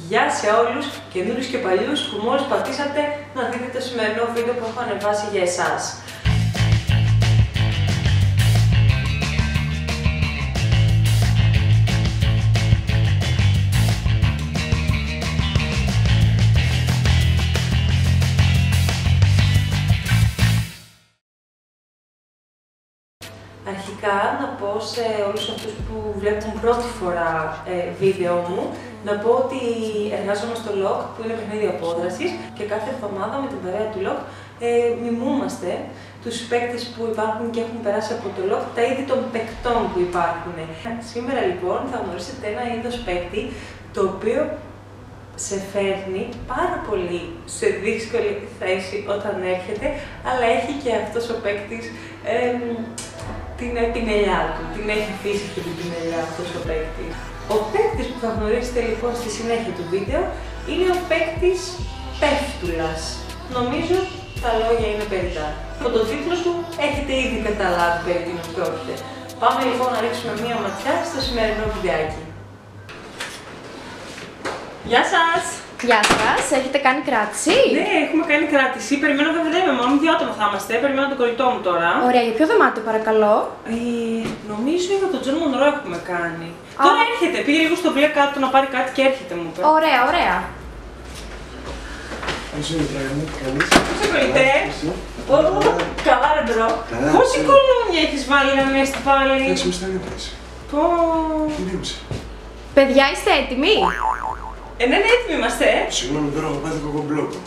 Γεια σε όλους, καινούριους και παλιούς που μόλις πατήσατε να δείτε το σημερινό βίντεο που έχω ανεβάσει για εσάς. Αρχικά να πω σε όλους αυτούς που βλέπουν πρώτη φορά βίντεο μου, να πω ότι εργάζομαι στο LOC, που είναι παιχνίδι απόδρασης, και κάθε εβδομάδα με την παρέα του LOC μιμούμαστε τους παίκτες που υπάρχουν και έχουν περάσει από το LOC, τα είδη των παικτών που υπάρχουν. Σήμερα λοιπόν θα γνωρίσετε ένα είδος παίκτη, το οποίο σε φέρνει πάρα πολύ σε δύσκολη θέση όταν έρχεται, αλλά έχει και αυτός ο παίκτης την πινελιά του, την έχει αφήσει και την πινελιά αυτός ο παίκτης. Ο παίκτης που θα γνωρίσετε λοιπόν στη συνέχεια του βίντεο είναι ο παίκτης Πέφτουλας. Νομίζω τα λόγια είναι περιττά. Από τον τίτλο του έχετε ήδη καταλάβει περί τίνος πρόκειται. Πάμε λοιπόν να ρίξουμε μία ματιά στο σημερινό βιντεάκι. Γεια σας! Γεια σας, έχετε κάνει κράτηση? Ναι, έχουμε κάνει κράτηση. Περιμένω βέβαια, μόνο 2 άτομα θα είμαστε. Περιμένω τον κολλητό μου τώρα. Ωραία, για ποιο δωμάτιο παρακαλώ? Νομίζω για τον Τζον Μονρό έχουμε κάνει. Τώρα έρχεται, πήγε λίγο στο μπλε κάτω να πάρει κάτι και έρχεται μου. Ωραία, ωραία. Πώς σε κολλητέ? Καλά ρε μπρο. Πόση κολόνια έχεις βάλει να μέστη πάλι? Έτσι μες τα νεύτες. Παιδιά, είστε έτοιμοι? Ναι, έτοιμοι είμαστε. Συγγνώμη, τώρα έχω πάθει κοκομπλόκο.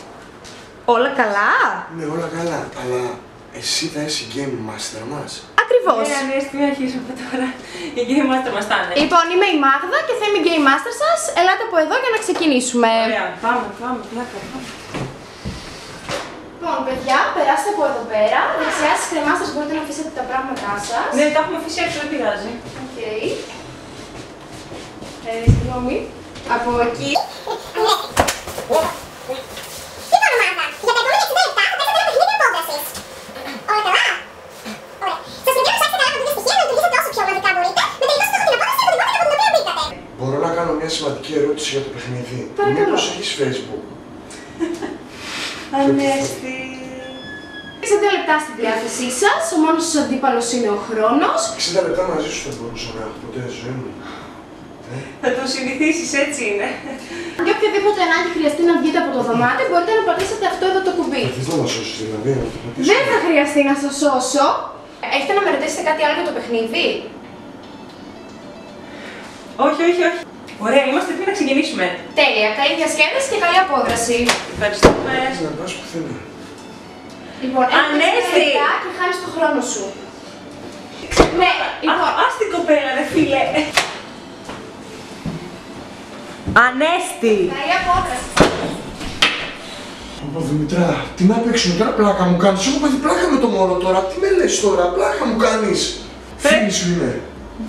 Όλα καλά? Ναι, όλα καλά, αλλά εσύ θα είσαι Game Master μας. Ακριβώς. Ναι, ανέστημη αρχίσουμε τώρα. Η Game Master μας θα είναι. Λοιπόν, είμαι η Μάγδα και θα είμαι Game Master σας. Ελάτε από εδώ για να ξεκινήσουμε. Ωραία, πάμε, πλάκα. Λοιπόν, παιδιά, περάστε από εδώ πέρα. Δεξιά στις κρεμάστρες μπορείτε να αφήσετε τα πράγματά σας. Ναι, τα έχουμε αφήσει έξω, δεν πειράζει. Οκ. Συγγνώμη. Από εκεί. Μπορώ να κάνω μια σημαντική ερώτηση για το παιχνίδι? Μήπως έχεις Facebook? Ανέστη. Έχετε 2 λεπτά στη διάθεσή σας. Ο μόνος σας αντίπαλος είναι ο χρόνος. 60 λεπτά μαζί σου δεν μπορούσα να έχω ποτέ στη ζωή μου. Θα το συνηθίσεις, έτσι είναι. Για οποιαδήποτε ανάγκη χρειαστεί να βγείτε από το δωμάτιο, μπορείτε να πατήσετε αυτό εδώ το κουμπί. Θες να μας σώσεις δηλαδή, να το πατήσω? Δεν θα χρειαστεί να σας σώσω. Έχετε να με ρωτήσετε κάτι άλλο για το παιχνίδι? Όχι. Ωραία, είμαστε έτοιμοι να ξεκινήσουμε. Τέλεια. Καλή διασκέδαση και καλή απόδραση. Ευχαριστούμε. Θες να πας πουθενά? Λοιπόν, Ανέστη! και χάνεις το χρόνο σου. Ναι, λοιπόν. Ας την κοπέλα ρε φίλε. Ανέστη! Καλή απόδραση. Πω Δημητρά, τι να παίξουμε τώρα, πλάκα μου κάνεις? Έχω πάθει πλάκα με το μωρό τώρα, τι με λες τώρα, πλάκα μου κάνεις? Φίλη σου είναι.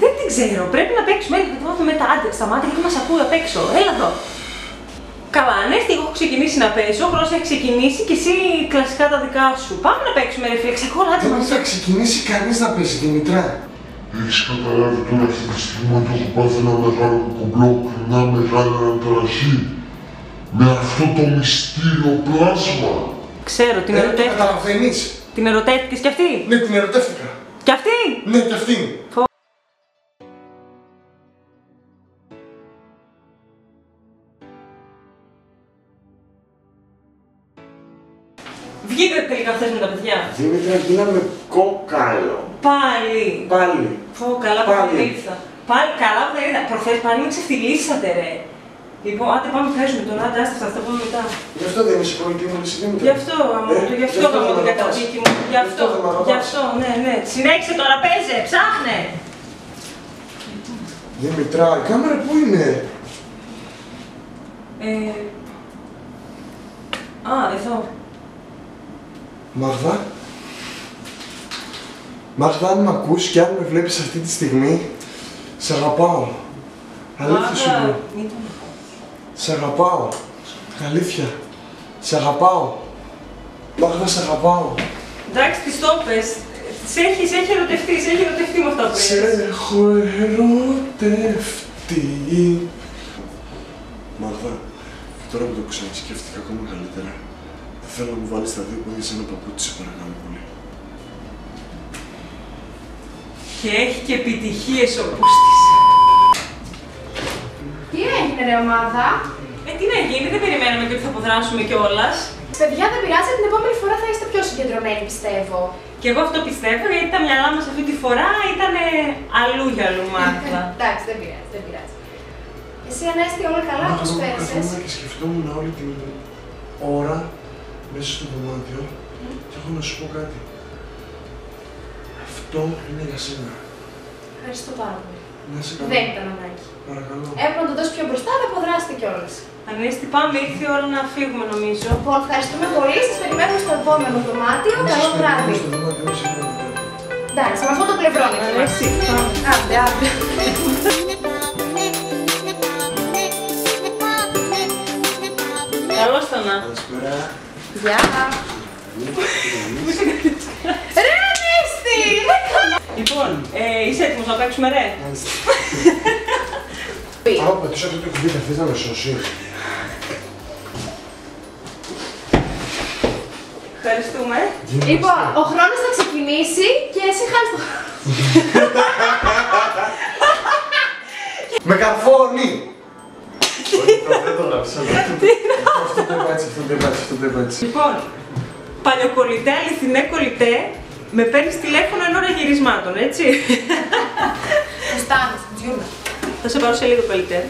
Δεν την ξέρω, πρέπει να παίξουμε, θα το μάθουμε μετά. Άντε, σταμάτα γιατί μας ακούει απ' έξω, έλα εδώ. Καλά, Ανέστη, εγώ έχω ξεκινήσει να παίζω, ο χρόνος έχει ξεκινήσει και εσύ κλασικά τα δικά σου. Πάμε να παίξουμε ρε φίλε, ξεκόλατε Δεν μαζί. θα ξεκινήσει κανείς να παίζει, Δημητρά. Έχεις καταλάβει τώρα αυτή τη στιγμή ότι έχω πάθει ένα μεγάλο κομπλόκ, μια μεγάλη αναταραχή με αυτό το μυστήριο πλάσμα. Ξέρω, την Το ερωτεύτηκες. καταλαβαίνεις? Την ερωτεύτηκες κι αυτή? Ναι, την ερωτεύτηκα. Κι αυτή? Ναι, και αυτήν. Βγείτε τελικά χθες με τα παιδιά. Δημήτρα, γίναμε κόκαλο. Πάλι. Πω, καλά που Πάλι. δεν ήρθα. Πάλι καλά που δεν ήρθα. Προχθές πάλι με ξεφτυλίσατε ρε. Λοιπόν, άντε πάμε παίζουμε τώρα, άντε άστα, θα τα πούμε μετά. Γι' αυτό δεν είσαι κολλητή μου, εσύ Δημήτρα. Γι' αυτό, γι' αυτό θα πω την καταδίκη μου. Γι' αυτό, ναι. Συνέχισε τώρα, παίζε, ψάχνε. Δημητρά, η κάμερα πού είναι? Εδώ. Μάγδα. Μάγδα, αν με ακούς και αν με βλέπεις αυτή τη στιγμή, σε αγαπάω. Αλήθεια σου λέω. Σε αγαπάω. Αλήθεια. Σε αγαπάω. Μάγδα, σε αγαπάω. Εντάξει, τις το πες. Σε έχει ερωτευτεί με αυτά που Σε είπες. έχω ερωτευτεί. Μάγδα, τώρα που το ξανασκέφτηκα ακόμα καλύτερα, θα θέλω να μου βάλεις τα δύο πόδια σε ένα παπούτσι, σε παρακαλώ πολύ. Και έχει και επιτυχίες ο Πούστης. Τι έγινε ρε ομάδα? Τι να γίνει, δεν περιμέναμε και ότι θα αποδράσουμε κιόλας. Παιδιά, δεν πειράζει, την επόμενη φορά θα είστε πιο συγκεντρωμένοι, πιστεύω. Και εγώ αυτό πιστεύω, γιατί τα μυαλά μας αυτή τη φορά ήταν αλλού για αλλού, Μάγδα. Εντάξει, δεν πειράζει, δεν πειράζει. Εσύ, Ανέστη, όλα καλά, πώς πέρασες? Καθόμουν και σκεφτόμουν όλη την ώρα μέσα στο δωμάτιο και έχω να σου πω κάτι. Αυτό είναι για σένα. Ευχαριστώ πάρα πολύ. Να σε καλά. Δεν ήταν ανάγκη. Παρακαλώ. Έπρεπε να το δώσει πιο μπροστά, δεν αποδράσετε κιόλας. Ανέστη, πάμε, ήρθε η ώρα να φύγουμε νομίζω. Λοιπόν, ευχαριστούμε πολύ. Σας περιμένουμε στο επόμενο δωμάτιο. Καλό βράδυ. Εντάξει, με αυτό το πλευρό είναι. Ανέστη, πάμε. Άντε, άντε. Καλώς το να. Καλησπέρα. Γεια. Ρε Ανέστη! Λοιπόν, είσαι έτοιμος να παίξουμε ρε? Άμα πατήσω αυτό το κουμπί θα θες να με σώσει. Ευχαριστούμε. Λοιπόν, ο χρόνος θα ξεκινήσει και εσύ χάνεις το χρόνο. Με καρφώνει! Όχι, δεν το γράψα. Αυτό το είπα έτσι, αυτό το είπα έτσι. Λοιπόν, παλιοκολλητέ, αληθινέ κολλητέ, με παίρνεις τηλέφωνο εν ώρα γυρισμάτων, έτσι. Στάνεις, Τζιούνα. Θα σε πάρω σε λίγο κολλητέ.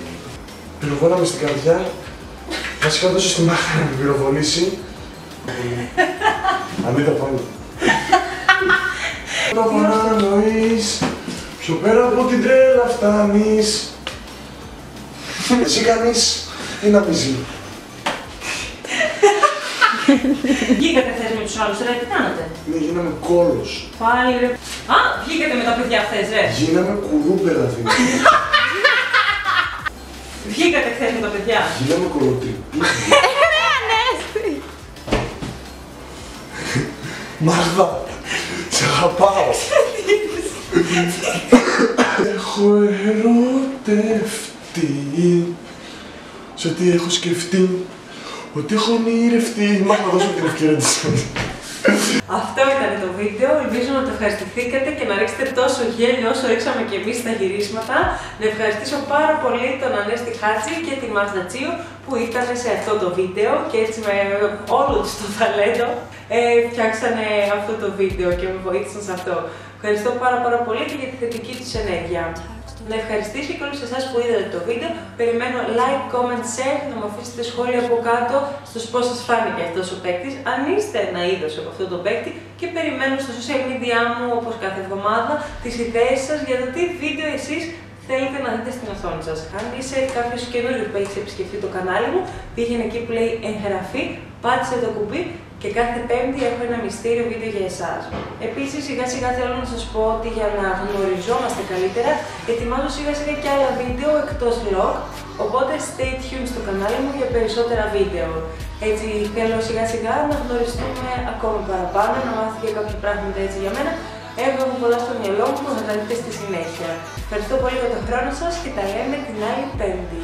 Πυροβόλαμε στην καρδιά. Βασικά δώσω στη Μάγδα να την πυροβολήσει. Ανίτα πάλι. Τα παρανοείς, πιο πέρα από την τρέλα φτάνεις. Εσύ κάνεις ή να μυζεί. Βγήκατε χθες με τους άλλους, ρε, τι κάνατε? Ναι, γίναμε κόλος. Πάλι ρε. Α, βγήκατε με τα παιδιά χθες, ρε. Γίναμε κουρούμπερα, δηλαδή. Βγήκατε χθες με τα παιδιά. Γίναμε κολοτριπίδια. Μάγδα, σε αγαπάω. Έχω ερωτευτεί. Σε τι έχω σκεφτεί. Ότι έχω ονειρευτεί. Μάγδα, δώσω την ευκαιρία της. Αυτό ήταν το βίντεο. Ελπίζω να το ευχαριστηθήκατε και να ρίξετε τόσο γέλιο όσο ρίξαμε και εμείς στα γυρίσματα. Να ευχαριστήσω πάρα πολύ τον Ανέστη Χάτζη και τη Μάγδα Τσίου που ήταν σε αυτό το βίντεο και έτσι με όλο τους το ταλέντο φτιάξανε αυτό το βίντεο και με βοήθησαν σε αυτό. Ευχαριστώ πάρα πολύ και για τη θετική τους ενέργεια. Να ευχαριστήσω και όλους εσάς που είδατε το βίντεο. Περιμένω like, comment, share, να μου αφήσετε σχόλια από κάτω στους πώς σας φάνηκε αυτός ο παίκτης. Αν είστε ένα είδος από αυτό το παίκτη και περιμένω στο social media μου όπως κάθε εβδομάδα τις ιδέες σας για το τι βίντεο εσείς θέλετε να δείτε στην οθόνη σας. Αν είσαι κάποιος καινούριος που έχει επισκεφτεί το κανάλι μου, πήγαινε εκεί που λέει εγγραφή, πάτησε το κουμπί και κάθε Πέμπτη έχω ένα μυστήριο βίντεο για εσάς. Επίσης, σιγά σιγά θέλω να σας πω ότι για να γνωριζόμαστε καλύτερα, ετοιμάζω σιγά σιγά και άλλα βίντεο εκτός vlog, οπότε stay tuned στο κανάλι μου για περισσότερα βίντεο. Έτσι θέλω σιγά σιγά να γνωριστούμε ακόμα παραπάνω, να μάθετε και κάποια πράγματα έτσι για μένα. Έχω πολλά στο μυαλό μου που θα τα δείτε στη συνέχεια. Ευχαριστώ πολύ για τον χρόνο σας και τα λέμε την άλλη Πέμπτη.